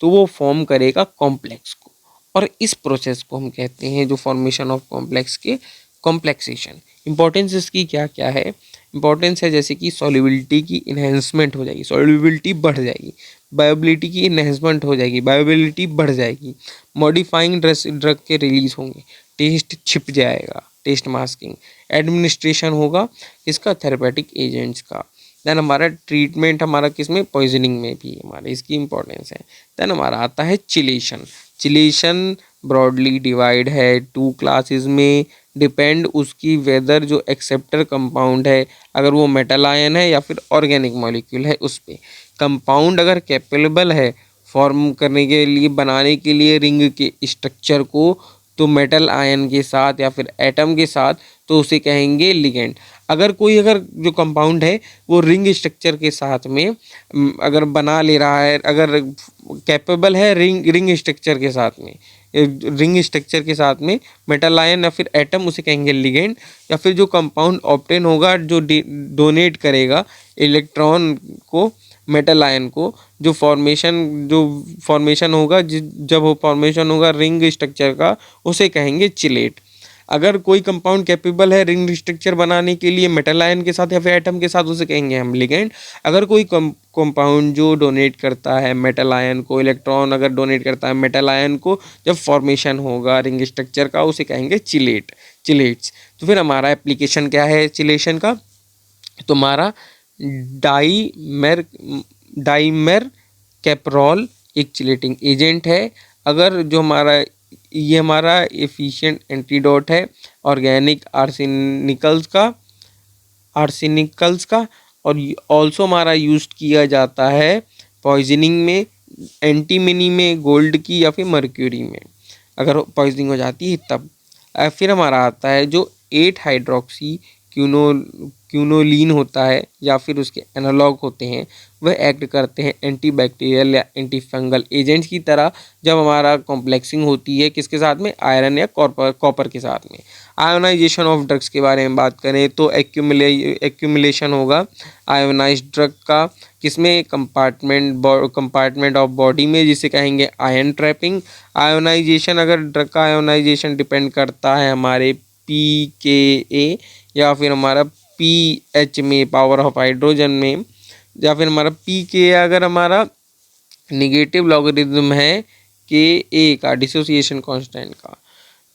तो वो फॉर्म करेगा कॉम्प्लेक्स को। और इस प्रोसेस को हम कहते हैं जो फॉर्मेशन ऑफ कॉम्प्लेक्स के कॉम्प्लेक्सेशन। इंपॉर्टेंस इसकी क्या क्या है? इंपॉर्टेंस है जैसे कि सॉल्युबिलिटी की इन्हेंसमेंट हो जाएगी, सॉल्युबिलिटी बढ़ जाएगी। बायोबिलिटी की इन्हेंसमेंट हो जाएगी, बायोबिलिटी बढ़ जाएगी। मॉडिफाइंग ड्रग के रिलीज होंगे, टेस्ट छिप जाएगा, टेस्ट मास्किंग। एडमिनिस्ट्रेशन होगा इसका थेरेपेटिक एजेंट्स का। देन हमारा ट्रीटमेंट हमारा किस में, पॉइजनिंग में भी हमारे इसकी इंपॉर्टेंस है। देन हमारा आता है चिलेशन। चिलेशन ब्रॉडली डिवाइड है टू क्लासेस में, डिपेंड उसकी वेदर जो एक्सेप्टर कंपाउंड है, अगर वो मेटल आयन है या फिर ऑर्गेनिक मॉलिक्यूल है उस पे। कंपाउंड अगर कैपेबल है फॉर्म करने के लिए, बनाने के लिए रिंग के स्ट्रक्चर को, तो मेटल आयन के साथ या फिर एटम के साथ, तो उसे कहेंगे लिगेंड। अगर जो कंपाउंड है वो रिंग स्ट्रक्चर के साथ में अगर बना ले रहा है, अगर कैपेबल है रिंग स्ट्रक्चर के साथ में, रिंग स्ट्रक्चर के साथ में मेटल आयन या फिर एटम, उसे कहेंगे लिगेंड। या फिर जो कंपाउंड ऑब्टेन होगा जो डोनेट करेगा इलेक्ट्रॉन को, मेटल आयन को, जो फॉर्मेशन होगा जब वो फॉर्मेशन होगा रिंग स्ट्रक्चर का, उसे कहेंगे चिलेट। अगर कोई कंपाउंड कैपेबल है रिंग स्ट्रक्चर बनाने के लिए मेटल आयन के साथ या फिर एटम के साथ, उसे कहेंगे हम लिगेंड। अगर कोई कंपाउंड जो डोनेट करता है मेटल आयन को, इलेक्ट्रॉन अगर डोनेट करता है मेटल आयन को, जब फॉर्मेशन होगा रिंग स्ट्रक्चर का, उसे कहेंगे चिलेट्स। तो फिर हमारा एप्लीकेशन क्या है चिलेशन का? तो हमारा डाइमर कैपरॉल एक चिलेटिंग एजेंट है। अगर जो हमारा ये हमारा एफिशिएंट एंटीडोट है ऑर्गेनिक आर्सेनिकल्स का। और ऑल्सो हमारा यूज किया जाता है पॉइजनिंग में, एंटीमनी में, गोल्ड की या फिर मर्क्यूरी में अगर पॉइजनिंग हो जाती है तब। फिर हमारा आता है जो 8 हाइड्रोक्सी क्यूनोलीन होता है या फिर उसके एनालॉग होते हैं, वह एक्ट करते हैं एंटीबैक्टीरियल या एंटी फंगल एजेंट्स की तरह जब हमारा कॉम्प्लेक्सिंग होती है किसके साथ में, आयरन या कॉपर के साथ में। आयोनाइजेशन ऑफ ड्रग्स के बारे में बात करें तो एक्यूमुलेशन होगा आयोनाइज्ड ड्रग का किसमें, कंपार्टमेंट ऑफ बॉडी में, जिसे कहेंगे आयन ट्रैपिंग। आयोनाइजेशन, अगर ड्रग का आयोनाइजेशन डिपेंड करता है हमारे pKa या फिर हमारा pH में, पावर ऑफ हाइड्रोजन में, या फिर हमारा pKa अगर हमारा निगेटिव लॉगरिथम है Ka का, डिसोसिएशन कांस्टेंट का।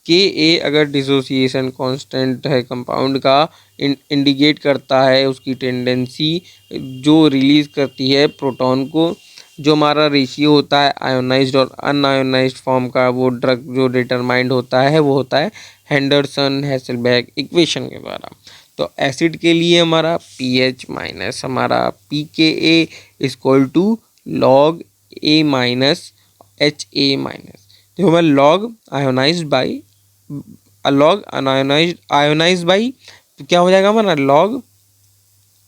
Ka अगर डिसोसिएशन कांस्टेंट है कंपाउंड का, इंडिकेट करता है उसकी टेंडेंसी जो रिलीज करती है प्रोटॉन को। जो हमारा रेशियो होता है आयोनाइज्ड और अनआयोनाइज्ड फॉर्म का, वो ड्रग जो डिटरमाइंड होता है वो होता है हेंडरसन हेसलबैक इक्वेशन के द्वारा। तो एसिड के लिए हमारा pH माइनस हमारा pKa equal to log A minus HA minus. तो हमारा log ionised by log ionise by, तो क्या हो जाएगा हमारा लॉग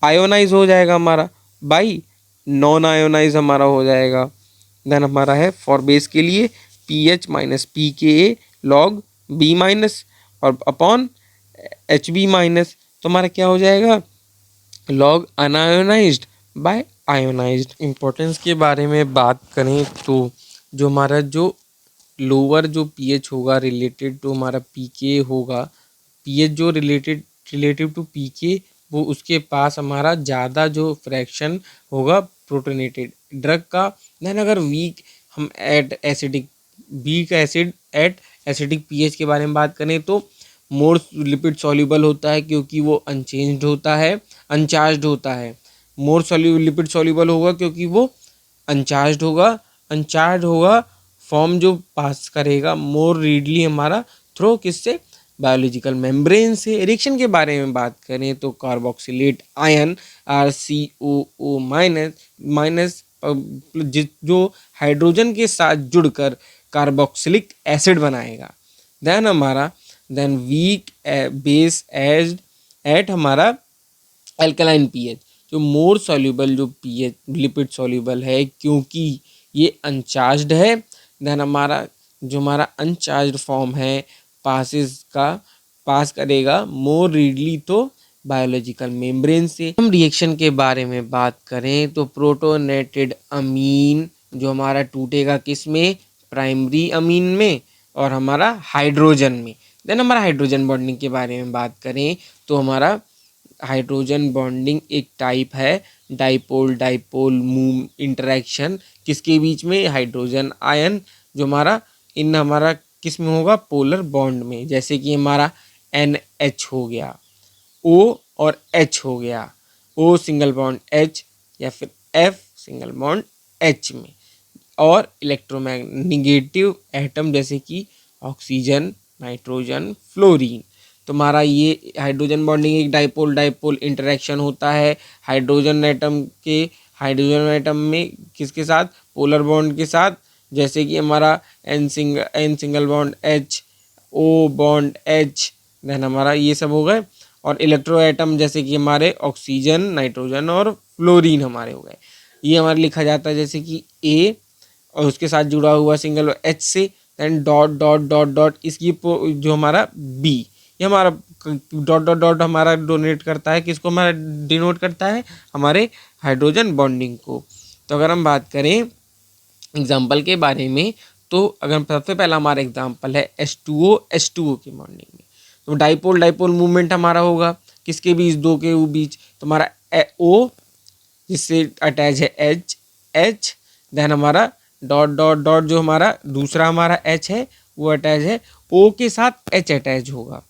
आयोनाइज हो जाएगा हमारा, बाई नॉन आयोनाइज हमारा हो जाएगा। देन हमारा है फॉर बेस के लिए pH minus pKa log B minus और अपॉन HB माइनस। तो हमारा क्या हो जाएगा, log unionised by ionised. Importance के बारे में बात करें तो जो हमारा जो लोअर जो pH होगा रिलेटेड टू हमारा pK होगा, pH जो रिलेटिव टू pK, वो उसके पास हमारा ज़्यादा जो फ्रैक्शन होगा प्रोटोनेटेड ड्रग का। देन अगर हम at acidic weak acid at acidic pH के बारे में बात करें तो मोर लिपिड सॉल्युबल होता है क्योंकि वो अनचार्ज्ड होता है। मोर लिपिड सॉल्युबल होगा क्योंकि वो अनचार्ज होगा। फॉर्म जो पास करेगा मोर रीडली हमारा थ्रो किससे, बायोलॉजिकल मेम्ब्रेन से। रिएक्शन के बारे में बात करें तो कार्बोक्सिलेट आयन RCOO माइनस जो हाइड्रोजन के साथ जुड़कर कार्बोक्सिलिक एसिड बनाएगा। Then weak base as at हमारा अल्कलाइन pH, जो मोर सॉल्युबल जो पीएच लिपिड सॉल्युबल है, क्योंकि ये अनचार्ज्ड है। देन हमारा जो हमारा अनचार्ज्ड फॉर्म है पास करेगा मोर रीडली तो बायोलॉजिकल मेम्ब्रेन से। हम रिएक्शन के बारे में बात करें तो प्रोटोनेटेड अमीन जो हमारा टूटेगा किस में, प्राइमरी अमीन में और हमारा हाइड्रोजन में। देन हमारा हाइड्रोजन बॉन्डिंग के बारे में बात करें तो हमारा हाइड्रोजन बॉन्डिंग एक टाइप है डाइपोल डाइपोल मूव इंटरेक्शन, किसके बीच में, हाइड्रोजन आयन जो हमारा किस में होगा, पोलर बॉन्ड में। जैसे कि हमारा NH हो गया, O और H हो गया, O सिंगल बॉन्ड H या फिर F सिंगल बॉन्ड H में। और इलेक्ट्रोनेगेटिव एटम जैसे कि ऑक्सीजन, नाइट्रोजन, फ्लोरीन। तो हमारा ये हाइड्रोजन बॉन्डिंग एक डाइपोल डाइपोल इंटरेक्शन होता है हाइड्रोजन एटम में किसके साथ, पोलर बॉन्ड के साथ। जैसे कि हमारा N single bond H, O bond H, then हमारा ये सब हो गए। और इलेक्ट्रो एटम जैसे कि हमारे ऑक्सीजन, नाइट्रोजन और फ्लोरीन हमारे हो गए। ये हमारे लिखा जाता है जैसे कि A और उसके साथ जुड़ा हुआ सिंगल H से, then dot dot dot dot इसकी जो हमारा B, ये हमारा डॉट डॉट डॉट हमारा डोनेट करता है किसको, हमारा डिनोट करता है हमारे हाइड्रोजन बॉन्डिंग को। तो अगर हम बात करें एग्जाम्पल के बारे में तो अगर सबसे पहला हमारा एग्जाम्पल है H2O की बॉन्डिंग में, तो डाइपोल डाइपोल मूवमेंट हमारा होगा किसके बीच, दो के बीच। तो हमारा O जिससे अटैच है H, देन हमारा डॉट डॉट डॉट जो हमारा दूसरा हमारा H है वो अटैच है O के साथ H अटैच होगा।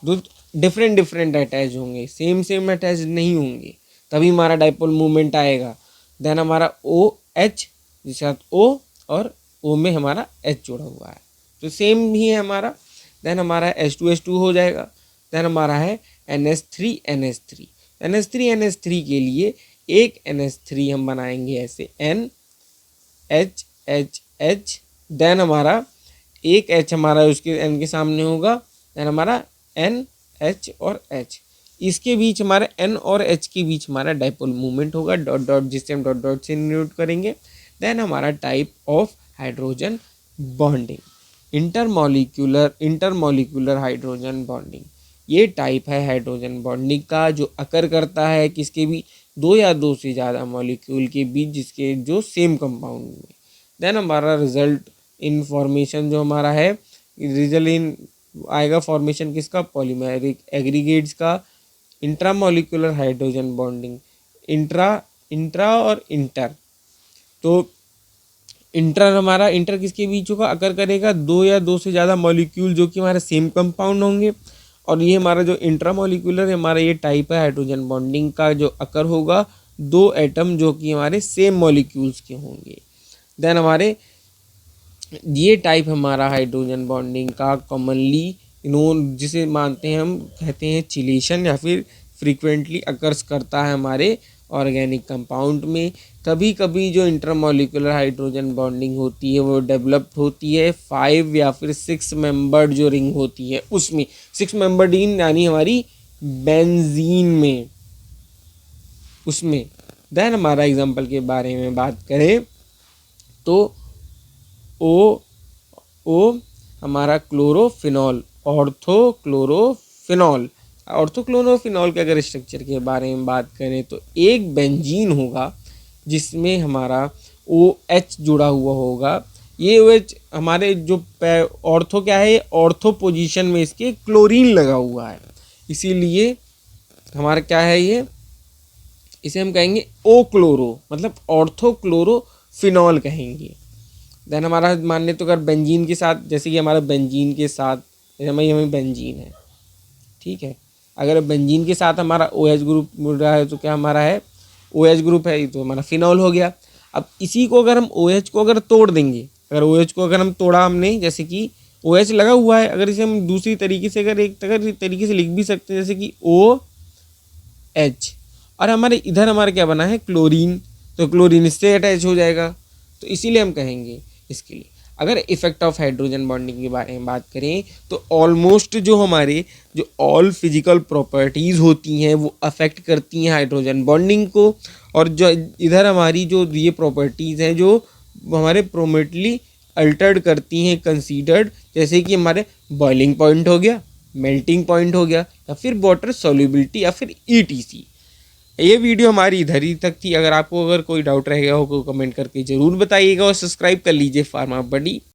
दो डिफरेंट अटैच होंगे, सेम अटैच नहीं होंगे, तभी हमारा डाइपोल मूवमेंट आएगा। देन हमारा OH जिसके साथ O और O में हमारा H जोड़ा हुआ है, तो सेम ही है हमारा। देन हमारा H2 हो जाएगा। देन हमारा है NH3 के लिए एक NH3 हम बनाएंगे ऐसे NH। देन हमारा एक H हमारा उसके N के सामने होगा, देन हमारा NH और H, इसके बीच हमारे N और H के बीच हमारा डाइपोल मूवमेंट होगा डॉट डॉट, जिससे हम डॉट डॉट से नोट करेंगे। देन हमारा type of hydrogen bonding intermolecular hydrogen bonding, ये टाइप है हाइड्रोजन बॉन्डिंग का जो अकर करता है किसके भी, दो या दो से ज़्यादा मॉलिक्यूल के बीच जिसके जो सेम कंपाउंड में। देन हमारा रिजल्ट इन फॉर्मेशन जो हमारा है, रिजल्ट इन आएगा फॉर्मेशन किसका, पॉलीमेरिक एग्रीगेट्स का। इंट्रामॉलिक्यूलर हाइड्रोजन बॉन्डिंग इंट्रा और इंटर, तो इंटर किसके बीच होगा, अकर करेगा दो या दो से ज़्यादा मॉलिक्यूल जो कि हमारे सेम कंपाउंड होंगे। और ये हमारा जो इंट्रामॉलिक्यूलर है हमारा ये टाइप है हाइड्रोजन बॉन्डिंग का जो अकर होगा दो एटम जो कि हमारे सेम मॉलिक्यूल्स के होंगे। देन हमारे ये टाइप हमारा हाइड्रोजन बॉन्डिंग का कॉमनली जिसे मानते हैं हम कहते हैं चिलेशन, या फिर फ्रीक्वेंटली अकर्स करता है हमारे ऑर्गेनिक कंपाउंड में। कभी कभी जो इंटरमॉलिक्यूलर हाइड्रोजन बॉन्डिंग होती है वो डेवलप्ड होती है 5 या फिर 6 मेंबर्ड जो रिंग होती है उसमें, 6 मेंबर्ड रिंग यानी हमारी बेंजीन में उसमें। देन हमारा एग्जांपल के बारे में बात करें तो ओ हमारा क्लोरोफिनॉल, ऑर्थोक्लोरोफिनॉल के अगर स्ट्रक्चर के बारे में बात करें तो एक बेंजीन होगा जिसमें हमारा OH जुड़ा हुआ होगा। ये OH हमारे जो ऑर्थो क्या है, ऑर्थो पोजीशन में इसके क्लोरीन लगा हुआ है, इसीलिए हमारा क्या है ये, इसे हम कहेंगे ओ क्लोरो, मतलब ऑर्थोक्लोरोफिनॉल कहेंगे। देन हमारा मान ले तो अगर बेंजीन के साथ, जैसे कि हमारा बेंजीन के साथ हमें बेंजीन है, ठीक है, अगर बेंजीन के साथ हमारा OH ग्रुप मिल रहा है तो क्या हमारा है, OH ग्रुप है तो हमारा फिनॉल हो गया। अब इसी को अगर हम OH को अगर तोड़ देंगे, अगर OH को अगर हम तोड़ा हमने, जैसे कि OH लगा हुआ है, अगर इसे हम दूसरी तरीके से अगर एक तरीके से लिख भी सकते हैं जैसे कि OH, और हमारे इधर हमारा क्या बना है क्लोरीन, तो क्लोरीन इससे अटैच हो जाएगा, तो इसीलिए हम कहेंगे इसके लिए। अगर इफ़ेक्ट ऑफ हाइड्रोजन बॉन्डिंग के बारे में बात करें तो ऑलमोस्ट जो हमारे जो ऑल फिजिकल प्रॉपर्टीज़ होती हैं वो अफेक्ट करती हैं हाइड्रोजन बॉन्डिंग को। और जो इधर हमारी जो ये प्रॉपर्टीज़ हैं जो हमारे प्रोमेटली अल्टर्ड करती हैं कंसीडर्ड, जैसे कि हमारे बॉइलिंग पॉइंट हो गया, मेल्टिंग पॉइंट हो गया, या फिर वाटर सॉल्युबिलिटी, या फिर ETC। ये वीडियो हमारी इधर ही तक थी। अगर कोई डाउट रह गया हो तो कमेंट करके ज़रूर बताइएगा और सब्सक्राइब कर लीजिए फार्मा बडी।